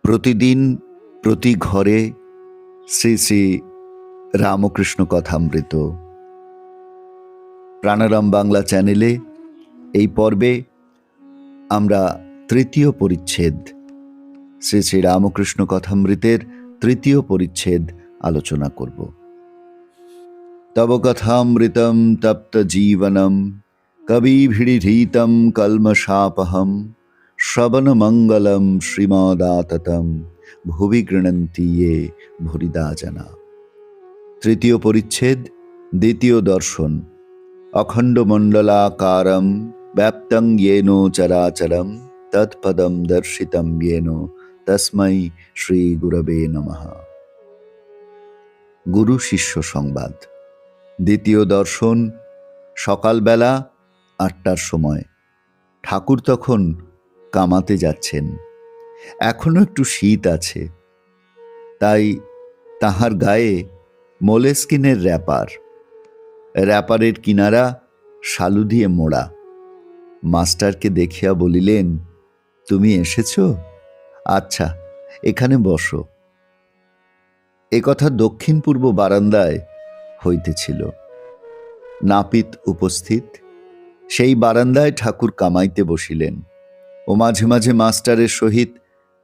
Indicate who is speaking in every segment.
Speaker 1: প্রতিদিন প্রতি ঘরে শ্রী শ্রী রামকৃষ্ণ কথামৃত প্রাণারাম বাংলা চ্যানেলে এই পর্বে আমরা তৃতীয় পরিচ্ছেদ শ্রী শ্রী রামকৃষ্ণ কথামৃতের তৃতীয় পরিচ্ছেদ আলোচনা করব। তব কথামৃতম তপ্ত জীবনম কবিভিড়িধীতম কলমশাপহম শ্রবণ মঙ্গলম শ্রীমদাততম ভুবি গৃণন্তি য়ে ভুরিদা জনা। তৃতীয় পরিচ্ছেদ দ্বিতীয় দর্শন। অখণ্ড মণ্ডলাকারম ব্যাপ্তং येन চরাচরম তৎপদম দর্শিতম येन তস্मै শ্রী গুরবে নমঃ। গুরু শিষ্য সংবাদ। দ্বিতীয় দর্শন। সকালবেলা ৮টার সময়। ঠাকুর তখন কামাতে যাচ্ছেন। এখনো একটু শীত আছে, তাই তাহার গায়ে মোলেস্কিনের র্যাপারের কিনারা শালু দিয়ে মোড়া। মাস্টারকে দেখিয়া বলিলেন, তুমি এসেছ? আচ্ছা, এখানে বসো। একথা দক্ষিণ পূর্ব বারান্দায় হইতেছিল। নাপিত উপস্থিত। সেই বারান্দায় ঠাকুর কামাইতে বসিলেন ও মাঝে মাঝে মাস্টারের সহিত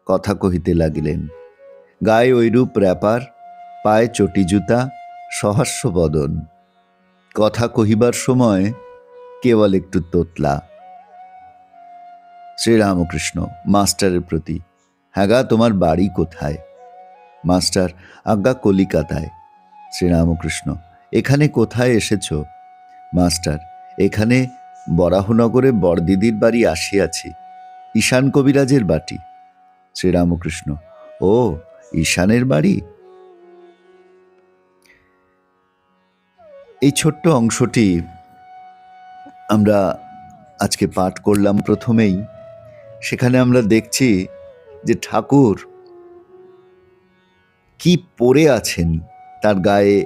Speaker 1: কথা কহিতে লাগিলেন। গায়ে ঐরূপ র্যাপার, পায়ে চটি জুতা, সহাস্য বদন। কথা কহিবার সময় কেবল একটু তোতলা। শ্রীরামকৃষ্ণ মাস্টারের প্রতি, হ্যাঁ গা, তোমার বাড়ি কোথায়? মাস্টার, আজ্ঞা কলিকাতায়। শ্রীরামকৃষ্ণ, এখানে কোথায় এসেছ? মাস্টার, এখানে বরাহনগরে বড়দিদির বাড়ি আসিয়াছি, ঈশান কবিরাজের বাটি। শ্রীরামকৃষ্ণ, ও, ঈশানের বাড়ি। এই ছোট্ট অংশটি আমরা আজকে পাঠ করলাম প্রথমেই। সেখানে আমরা দেখছি যে ঠাকুর কি পরে আছেন। তার গায়ে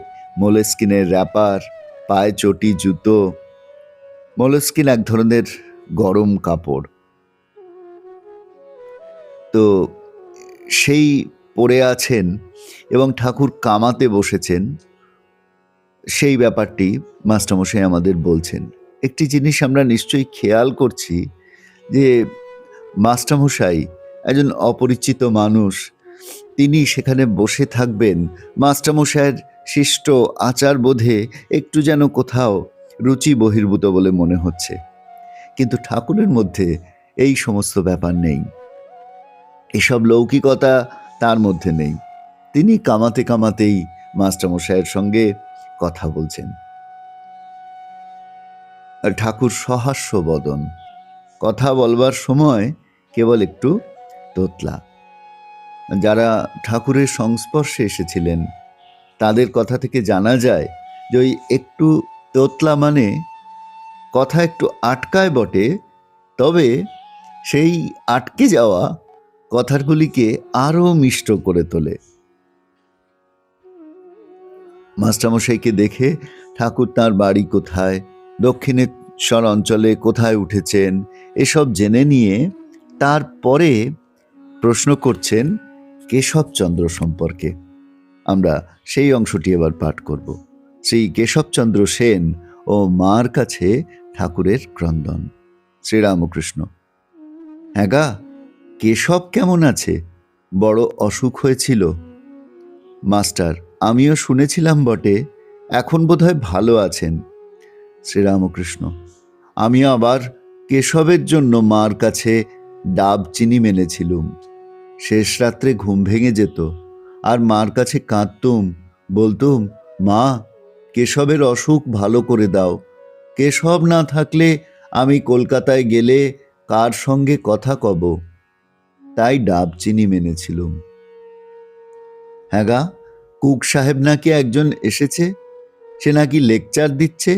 Speaker 1: মোলেস্কিনের র্যাপার, পায়ে চটি জুতো। মোলেস্কিন এক ধরনের গরম কাপড়। তো সেই পরে আছেন এবং ঠাকুর কামাতে বসেছেন। সেই ব্যাপারটি মাস্টারমশাই আমাদের বলছেন। একটি জিনিস আমরা নিশ্চয়ই খেয়াল করছি যে মাস্টারমশাই একজন অপরিচিত মানুষ, তিনি সেখানে বসে থাকবেন। মাস্টারমশাইয়ের শিষ্ট আচার বোধে একটু যেন কোথাও রুচি বহির্ভূত বলে মনে হচ্ছে, কিন্তু ঠাকুরের মধ্যে এই সমস্ত ব্যাপার নেই, এসব লৌকিকতা তার মধ্যে নেই। তিনি কামাতে কামাতেই মাস্টারমশাইয়ের সঙ্গে কথা বলছেন। আর ঠাকুর সহাস্য বদন, কথা বলবার সময় কেবল একটু তোতলা। যারা ঠাকুরের সংস্পর্শে এসেছিলেন তাদের কথা থেকে জানা যায় যে ওই একটু তোতলা মানে কথা একটু আটকায় বটে, তবে সেই আটকে যাওয়া কথাগুলিকে আরো মিষ্ট করে তোলে। মাস্টারমশাইকে দেখে ঠাকুর তার বাড়ি কোথায়, দক্ষিণেশ্বর অঞ্চলে কোথায় উঠেছেন, এসব জেনে নিয়ে তারপরে প্রশ্ন করছেন কেশবচন্দ্র সম্পর্কে। আমরা সেই অংশটি এবার পাঠ করব। শ্রী কেশবচন্দ্র সেন ও মার কাছে ঠাকুরের ক্রন্দন। শ্রীরামকৃষ্ণ, হ্যাঁ গা, কেশব কেমন আছে? বড় অসুখ হয়েছিল। মাস্টার, আমিও শুনেছিলাম বটে, এখন বোধহয় ভালো আছেন। শ্রীরামকৃষ্ণ, আমিও আবার কেশবের জন্য মার কাছে ডাব চিনি মেনেছিলুম। শেষ রাত্রে ঘুম ভেঙে যেত, আর মার কাছে কাঁদতুম, বলতুম, মা, কেশবের অসুখ ভালো করে দাও। কেশব না থাকলে আমি কলকাতায় গেলে কার সঙ্গে কথা কব? তাই ডাব চিনি মেনেছিলুম। হ্যাঁ গা, কুক সাহেব নাকি একজন এসেছে, সে নাকি লেকচার দিচ্ছে,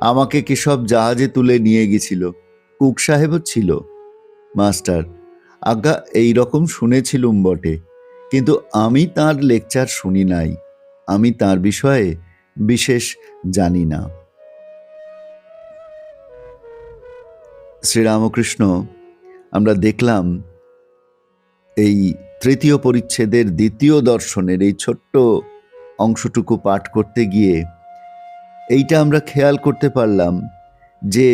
Speaker 1: আমাকে কেশব জাহাজে তুলে নিয়ে গেছিল। কুক সাহেবও ছিল। মাস্টার: আজ্ঞা, এই রকম শুনেছিলুম বটে, কিন্তু আমি তার লেকচার শুনি নাই, আমি তার বিষয়ে বিশেষ জানি না। শ্রীরামকৃষ্ণ, আমরা দেখলাম এই তৃতীয় পরিচ্ছেদের দ্বিতীয় দর্শনের এই ছোট্ট অংশটুকু পাঠ করতে গিয়ে এইটা আমরা খেয়াল করতে পারলাম যে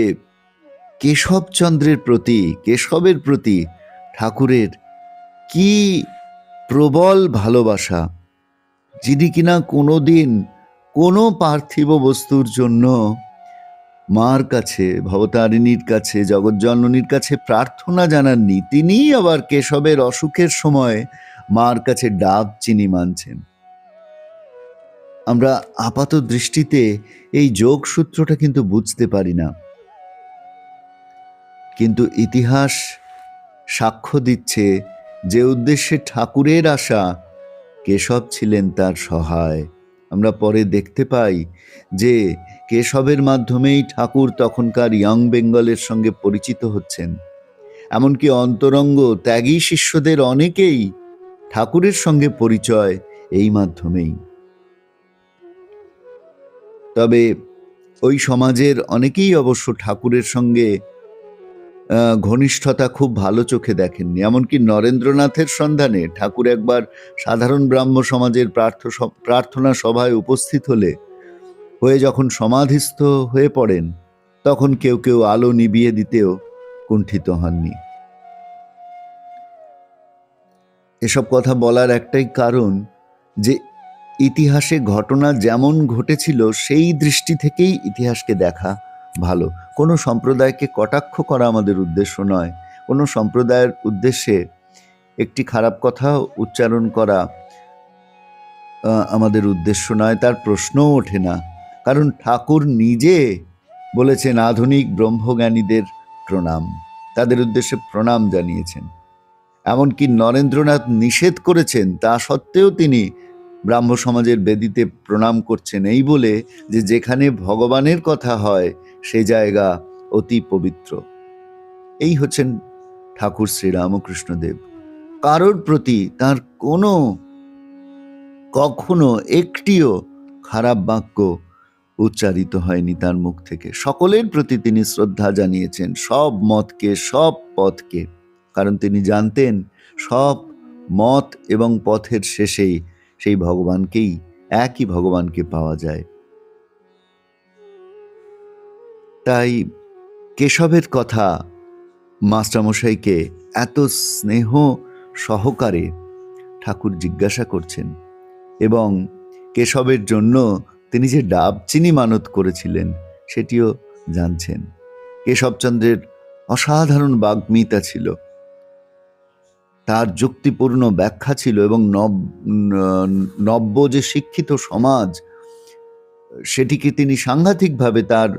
Speaker 1: কেশবচন্দ্রের প্রতি, কেশবের প্রতি ঠাকুরের কি প্রবল ভালোবাসা, যিনি কিনা কোনোদিন কোনো পার্থিব বস্তুর জন্য মার কাছে, ভবতারিণীর কাছে, জগজ্জননীর কাছে প্রার্থনা জানাননি, তিনিই আবার কেশবের অসুখের সময় মার কাছে ডাব চিনি মানছেন। আমরা আপাত দৃষ্টিতে এই যোগসূত্রটা কিন্তু বুঝতে পারি না, কিন্তু ইতিহাস সাক্ষ্য দিচ্ছে যে উদ্দেশ্যে ঠাকুরের আশা, কেশব ছিলেন তার সহায়। আমরা পরে দেখতে পাই যে কেশবের মাধ্যমেই ঠাকুর তখনকার ইয়ং বেঙ্গলের সঙ্গে পরিচিত হচ্ছেন। এমনকি অন্তরঙ্গ ত্যাগী শিষ্যদের অনেকেই ঠাকুরের সঙ্গে পরিচয় এই মাধ্যমেই। তবে ওই সমাজের অনেকেই অবশ্য ঠাকুরের সঙ্গে ঘনিষ্ঠতা খুব ভালো চোখে দেখেননি। এমনকি নরেন্দ্রনাথের সন্ধানে ঠাকুর একবার সাধারণ ব্রাহ্ম সমাজের প্রার্থনা সভায় উপস্থিত হয়ে যখন সমাধিস্থ হয়ে পড়েন, তখন কেউ কেউ আলো নিভিয়ে দিতেও কুণ্ঠিত হননি। এসব কথা বলার একটাই কারণ যে ইতিহাসে ঘটনা যেমন ঘটেছিল সেই দৃষ্টি থেকেই ইতিহাসকে দেখা ভালো। কোনো সম্প্রদায়কে কটাক্ষ করা আমাদের উদ্দেশ্য নয়, কোনো সম্প্রদায়ের উদ্দেশ্যে একটি খারাপ কথা উচ্চারণ করা আমাদের উদ্দেশ্য নয়, তার প্রশ্নও ওঠে না। কারণ ঠাকুর নিজে বলেছেন আধুনিক ব্রহ্মজ্ঞানীদের প্রণাম, তাদের উদ্দেশ্যে প্রণাম জানিয়েছেন। এমনকি নরেন্দ্রনাথ নিষেধ করেছেন, তা সত্ত্বেও তিনি ব্রাহ্ম সমাজের বেদিতে প্রণাম করছেন, এই বলে যে যেখানে ভগবানের কথা হয় সে জায়গা অতি পবিত্র। এই হচ্ছেন ঠাকুর শ্রীরামকৃষ্ণদেব। কারোর প্রতি তার কখনো একটিও খারাপ বাক্য উচ্চারিত হয়নি তার মুখ থেকে। সকলের প্রতি তিনি শ্রদ্ধা জানিয়েছেন, সব মতকে, সব পথকে, কারণ তিনি জানতেন সব মত এবং পথের শেষেই সেই ভগবানকেই, একই ভগবানকে পাওয়া যায়। তাই কেশবের কথা মাস্টারমশাইকে এত স্নেহ সহকারে ঠাকুর জিজ্ঞাসা করছেন, এবং কেশবের জন্য তিনি যে ডাব চিনি মানত করেছিলেন সেটিও জানছেন। কেশবচন্দ্রের অসাধারণ বাগ্মিতা ছিল, তার যুক্তিপূর্ণ ব্যাখ্যা ছিল, এবং নব্য যে শিক্ষিত সমাজ সেটিকে তিনি সাংঘাতিকভাবে তার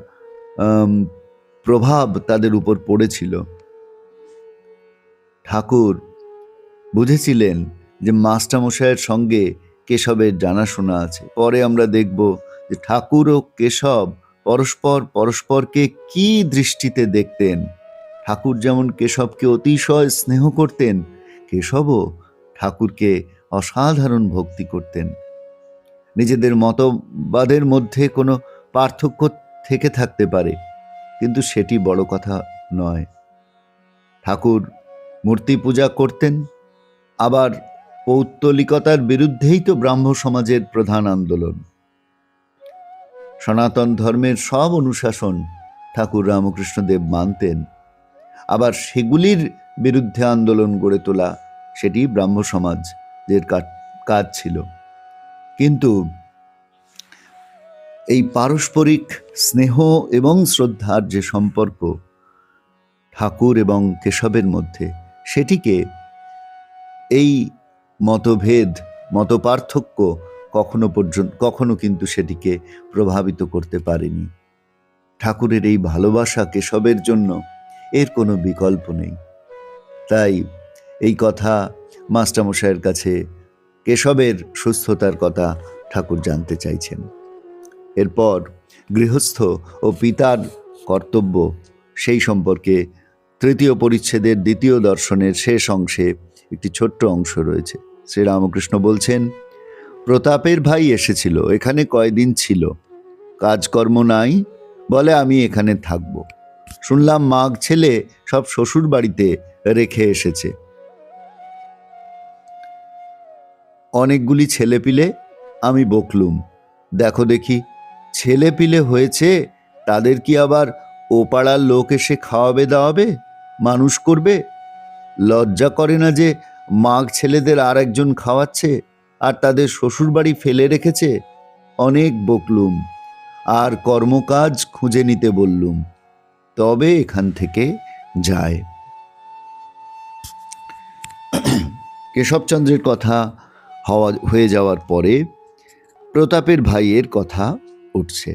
Speaker 1: প্রভাব তাদের উপর পড়েছিল। ঠাকুর বুঝেছিলেন যে মাস্টারমশাইয়ের সঙ্গে কেশবের জানাশোনা আছে। পরে আমরা দেখব যে ঠাকুর ও কেশব পরস্পরকে কি দৃষ্টিতে দেখতেন। ঠাকুর যেমন কেশবকে অতিশয় স্নেহ করতেন, কেশবও ঠাকুরকে অসাধারণ ভক্তি করতেন। নিজেদের মতবাদের মধ্যে কোনো পার্থক্য থেকে থাকতে পারে, কিন্তু সেটি বড় কথা নয়। ঠাকুর মূর্তি পূজা করতেন, আবার পৌত্তলিকতার বিরুদ্ধেই তো ব্রাহ্ম সমাজের প্রধান আন্দোলন। সনাতন ধর্মের সব অনুশাসন ঠাকুর রামকৃষ্ণদেব মানতেন, আবার সেগুলির বিরুদ্ধে আন্দোলন গড়ে তোলা সেটি ব্রাহ্ম সমাজের কাজ ছিল। কিন্তু এই পারস্পরিক স্নেহ এবং শ্রদ্ধার যে সম্পর্ক ঠাকুর এবং কেশবের মধ্যে, সেটিকে এই মতভেদ, মতপার্থক্য কখনো কিন্তু সেটিকে প্রভাবিত করতে পারেনি। ঠাকুরের এই ভালোবাসা কেশবের জন্য, এর কোনো বিকল্প নেই। তাই এই কথা মাস্টারমশাইয়ের কাছে কেশবের সুস্থতার কথা ঠাকুর জানতে চাইছেন। এরপর গৃহস্থ ও পিতার কর্তব্য সেই সম্পর্কে তৃতীয় পরিচ্ছেদের দ্বিতীয় দর্শনের শেষ অংশে একটি ছোট্ট অংশ রয়েছে। শ্রীরামকৃষ্ণ বলছেন, প্রতাপের ভাই এসেছিল, এখানে কয়দিন ছিল, কাজকর্ম নাই, বলে আমি এখানে থাকব। শুনলাম মাগ ছেলে সব শ্বশুর বাড়িতে রেখে এসেছে। অনেকগুলি ছেলেপিলে, আমি বকলুম, দেখো দেখি ছেলেপিলে হয়েছে, তাদের কি আবার ও পাড়ার লোক এসে খাওয়াবে দাওয়াবে, মানুষ করবে? লজ্জা করে না যে মাগ ছেলেদের আর একজন খাওয়াচ্ছে আর তাদের শ্বশুর বাড়ি ফেলে রেখেছে? অনেক বকলুম আর কর্মকাজ খুঁজে নিতে বললুম, তবে এখান থেকে যায়। কেশবচন্দ্রের কথা হয়ে যাওয়ার পরে প্রতাপের ভাইয়ের কথা উঠছে।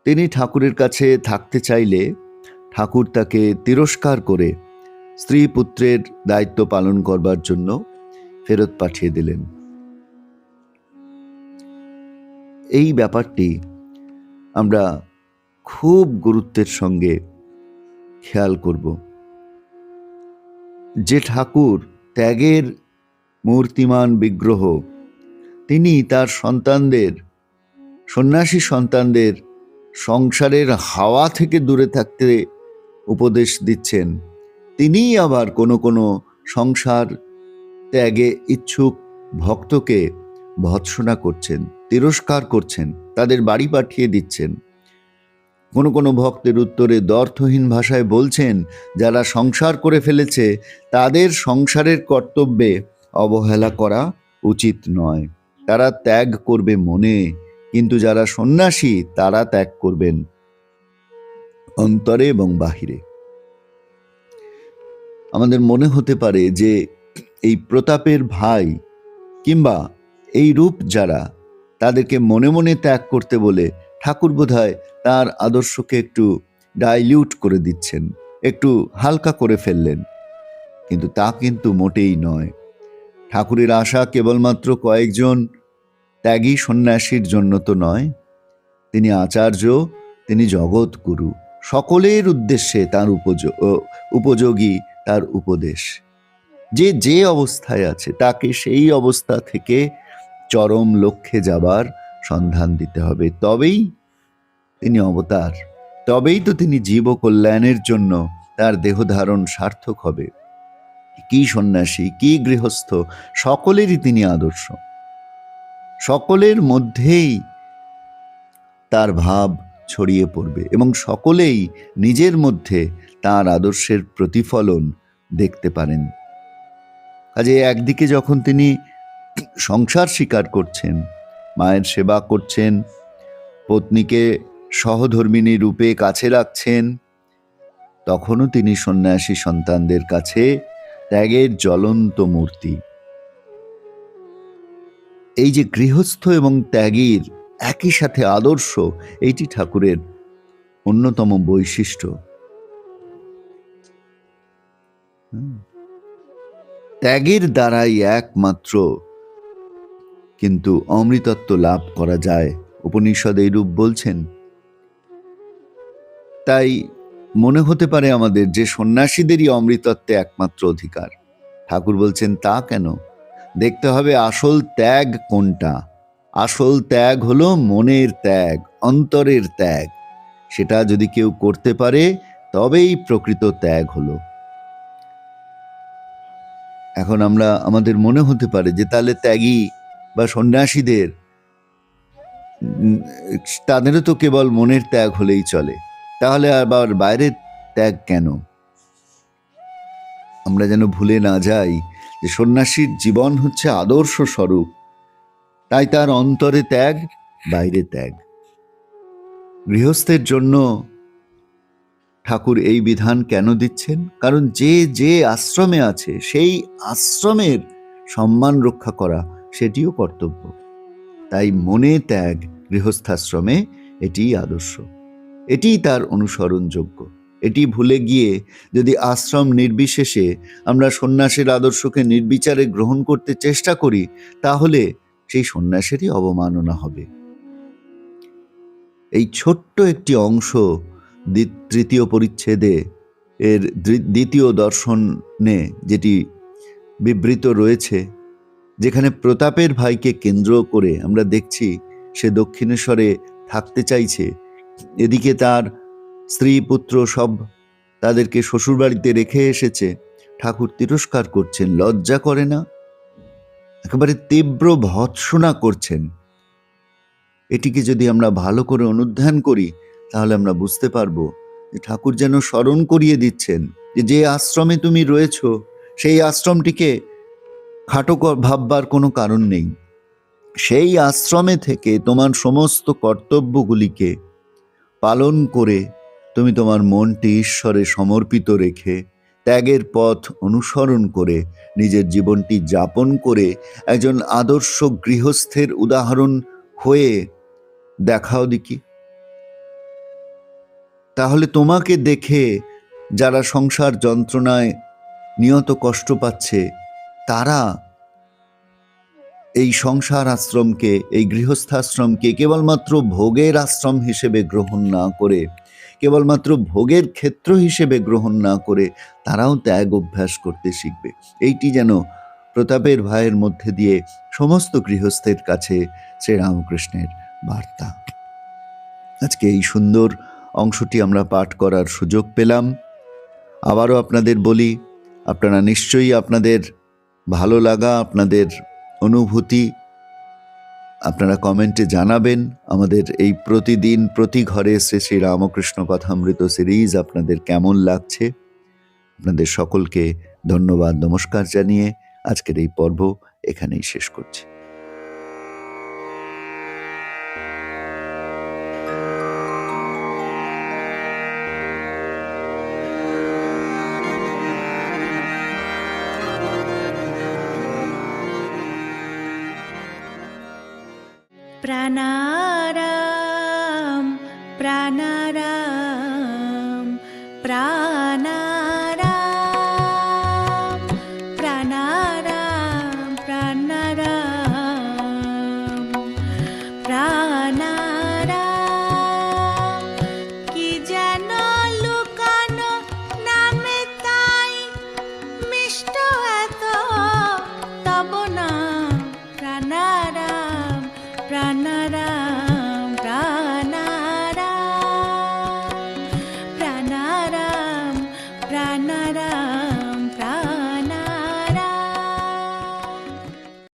Speaker 1: তিনি ঠাকুরের কাছে থাকতে চাইলে ঠাকুর তাকে তিরস্কার করে স্ত্রী পুত্রের দায়িত্ব পালন করবার জন্য ফেরত পাঠিয়ে দিলেন। এই ব্যাপারটি আমরা খুব গুরুত্বের সঙ্গে খেয়াল করব। যে ঠাকুর ত্যাগের মূর্তিমান বিগ্রহ, তিনি তার সন্তানদের, সন্ন্যাসী সন্তানদের সংসারের হাওয়া থেকে দূরে থাকতে উপদেশ দিচ্ছেন। তিনিই আবার কোনো কোনো সংসার ত্যাগে ইচ্ছুক ভক্তকে ভৎসনা করছেন, তিরস্কার করছেন, তাদের বাড়ি পাঠিয়ে দিচ্ছেন। কোনো কোনো ভক্তের উত্তরে দ্ব্যর্থহীন ভাষায় বলছেন, যারা সংসার করে ফেলেছে তাদের সংসারের কর্তব্যে অবহেলা করা উচিত নয়। তারা ত্যাগ করবে মনে, কিন্তু যারা সন্ন্যাসী তারা ত্যাগ করবেন অন্তরে এবং বাহিরে। আমাদের মনে হতে পারে যে এই প্রতাপের ভাই কিংবা এই রূপ যারা, তাদেরকে মনে মনে ত্যাগ করতে বলে ঠাকুর বোধহয় তার আদর্শকে একটু ডাইলিউট করে দিচ্ছেন, একটু হালকা করে ফেললেন। কিন্তু তা কিন্তু মোটেই নয়। ঠাকুরের আশা কেবলমাত্র কয়েকজন ত্যাগী সন্ন্যাসীর জন্য তো নয়, তিনি আচার্য, তিনি জগৎগুরু, সকলের উদ্দেশ্যে তার উপযোগী তার উপদেশ। যে যে অবস্থায় আছে তাকে সেই অবস্থা থেকে চরম লক্ষ্যে যাবার সন্ধান দিতে হবে। তবেই তিনি অবতার, তবেই তো তিনি জীব কল্যাণের জন্য তার দেহধারণ সার্থক হবে। কি সন্ন্যাসী, কি গৃহস্থ, সকলেরই তিনি আদর্শ। সকলের মধ্যেই তার ভাব ছড়িয়ে পড়বে এবং সকলেই নিজের মধ্যে তার আদর্শের প্রতিফলন দেখতে পারেন। কাজে একদিকে যখন তিনি সংসার স্বীকার করছেন, মায়ের সেবা করছেন, পত্নীকে সহধর্মিণী রূপে কাছে রাখছেন, তখনও তিনি সন্ন্যাসী সন্তানদের কাছে ত্যাগের জ্বলন্ত মূর্তি। এই যে গৃহস্থ এবং ত্যাগীর একই সাথে আদর্শ, এইটি ঠাকুরের অন্যতম বৈশিষ্ট্য। ত্যাগের দ্বারাই একমাত্র কিন্তু অমৃতত্ব লাভ করা যায়, উপনিষদ এইরূপ বলছেন। তাই মনে হতে পারে আমাদের যে সন্ন্যাসীদেরই অমৃতত্বে একমাত্র অধিকার। ঠাকুর বলছেন তা কেন? দেখতে হবে আসল ত্যাগ কোনটা। আসল ত্যাগ হলো মনের ত্যাগ, অন্তরের ত্যাগ। সেটা যদি কেউ করতে পারে তবেই প্রকৃত ত্যাগ হলো। এখন আমাদের মনে হতে পারে যে তাহলে ত্যাগী বা সন্ন্যাসীদের তাদেরও তো কেবল মনের ত্যাগ হলেই চলে, তাহলে আবার বাইরের ত্যাগ কেন? আমরা যেন ভুলে না যাই যে সন্ন্যাসীর জীবন হচ্ছে আদর্শ স্বরূপ, তাই তার অন্তরে ত্যাগ, বাইরে ত্যাগ। গৃহস্থের জন্য ঠাকুর এই বিধান কেন দিচ্ছেন? কারণ যে যে আশ্রমে আছে সেই আশ্রমের সম্মান রক্ষা করা সেটিও কর্তব্য। তাই মনে ত্যাগ গৃহস্থাশ্রমে এটিই আদর্শ, এটিই তার অনুসরণযোগ্য, এটি ভুলে গিয়ে যদি আশ্রম নির্বিশেষে আমরা সন্ন্যাসের আদর্শকে নির্বিচারে গ্রহণ করতে চেষ্টা করি, তাহলে সেই সন্ন্যাসেরই অবমাননা হবে। এই ছোট্ট একটি অংশ তৃতীয় পরিচ্ছেদে এর দ্বিতীয় দর্শনে যেটি বিবৃত রয়েছে, যেখানে প্রতাপের ভাইকে কেন্দ্র করে আমরা দেখছি সে দক্ষিণেশ্বরে থাকতে চাইছে, এদিকে তার স্ত্রী পুত্র সব তাদেরকে শ্বশুরবাড়িতে রেখে এসেছে। ঠাকুর তিরস্কার করছেন, লজ্জা করে না? একেবারে তীব্র ভৎসনা করছেন। এটিকে যদি আমরা ভালো করে অনুধ্যান করি, তাহলে আমরা বুঝতে পারবো যে ঠাকুর যেন স্মরণ করিয়ে দিচ্ছেন যে আশ্রমে তুমি রয়েছ, সেই আশ্রমটিকে খাটো ভাববার কোনো কারণ নেই। সেই আশ্রমে থেকে তোমার সমস্ত কর্তব্যগুলিকে পালন করে তুমি তোমার মনটি ঈশ্বরে সমর্পিত রেখে ত্যাগের পথ অনুসরণ করে নিজের জীবনটি যাপন করে একজন আদর্শ গৃহস্থের উদাহরণ হয়ে দেখাও দেখি। তাহলে তোমাকে দেখে যারা সংসার যন্ত্রণায় নিয়ত কষ্ট পাচ্ছে, তারা এই সংসার আশ্রমকে, এই গৃহস্থাশ্রমকে কেবলমাত্র ভোগের আশ্রম হিসেবে গ্রহণ না করে, কেবলমাত্র ভোগের ক্ষেত্র হিসেবে গ্রহণ না করে তারাও ত্যাগ অভ্যাস করতে শিখবে। এইটি যেন প্রতাপের ভাইয়ের মধ্যে দিয়ে সমস্ত গৃহস্থের কাছে শ্রীরামকৃষ্ণের বার্তা। আজকে এই সুন্দর অংশটি আমরা পাঠ করার সুযোগ পেলাম। আবারও আপনাদের বলি, আপনারা নিশ্চয়ই আপনাদের ভালো লাগা, আপনাদের অনুভূতি আপনারা কমেন্টে জানাবেন। আমাদের এই প্রতিদিন প্রতি ঘরে শ্রী শ্রী রামকৃষ্ণ কথামৃত সিরিজ আপনাদের কেমন লাগছে? আপনাদের সকলকে ধন্যবাদ, নমস্কার জানিয়ে আজকের এই পর্ব এখানেই শেষ করছি।
Speaker 2: প্রাণারা